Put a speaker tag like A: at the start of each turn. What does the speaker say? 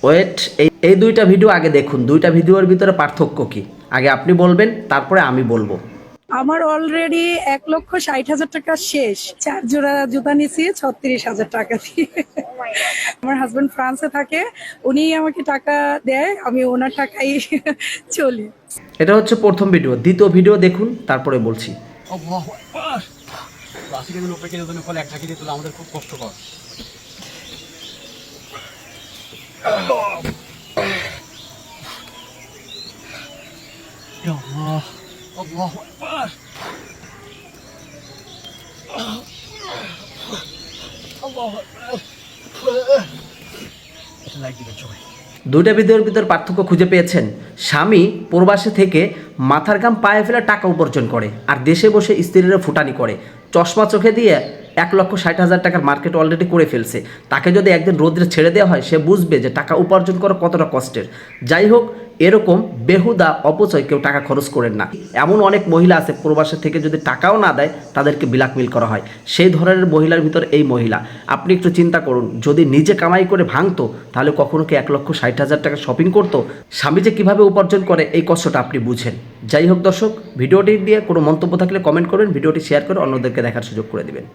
A: Wait, এই দুইটা video আগে দেখুন। দুইটা ভিডিওর ভিতরে পার্থক্য কি আগে আপনি বলবেন, তারপরে আমি বলবো।
B: আমার অলরেডি 1,60,000 টাকা শেষ। 4 জোড়া জুতা নিছি 36,000 টাকা দিয়ে। আমার হাজবেন্ড ফ্রান্সে থাকে, উনি আমাকে টাকা দেয়, আমি ওনার টাকাই চলি।
A: এটা হচ্ছে প্রথম ভিডিও। দ্বিতীয় ভিডিও দেখুন, তারপরে বলছি।
C: ফলে এক ঝাঁকি দিয়ে তোলা আমাদের খুব কষ্টকর। Allah, Allahu Akbar. Allahu Akbar. Like দিবেন সবাই।
A: দুইটা ভিডিওর ভিতর পার্থক্য খুঁজে পেয়েছেন? স্বামী প্রবাসে থেকে মাথার ঘাম পায়ে ফেলে টাকা উপার্জন করে, আর দেশে বসে স্ত্রীরা ফুটানি করে। চশমা চোখে দিয়ে 1,60,000 টাকার মার্কেট অলরেডি করে ফেলছে। তাকে যদি একদিন রোদ্রে ছেড়ে দেওয়া হয়, সে বুঝবে যে টাকা উপার্জন করা কতটা কষ্টের। যাই হোক, এরকম বেহুদা অপচয় কেউ টাকা খরচ করেন না। এমন অনেক মহিলা আছে প্রবাসে থেকে যদি টাকাও না দেয় তাদেরকে ব্ল্যাকমেল করা হয়। সেই ধরনের মহিলার ভিতর এই মহিলা। আপনি একটু চিন্তা করুন, যদি নিজে কামাই করে ভাঙতো তাহলে কখনো কি 1,60,000 টাকা শপিং করতো? স্বামী যে কীভাবে উপার্জন করে এই কষ্টটা আপনি বুঝেন। যাই হোক দর্শক, ভিডিওটি দিয়ে কোনো মন্তব্য থাকলে কমেন্ট করবেন, ভিডিওটি শেয়ার করে অন্যদেরকে দেখার সুযোগ করে দিবেন।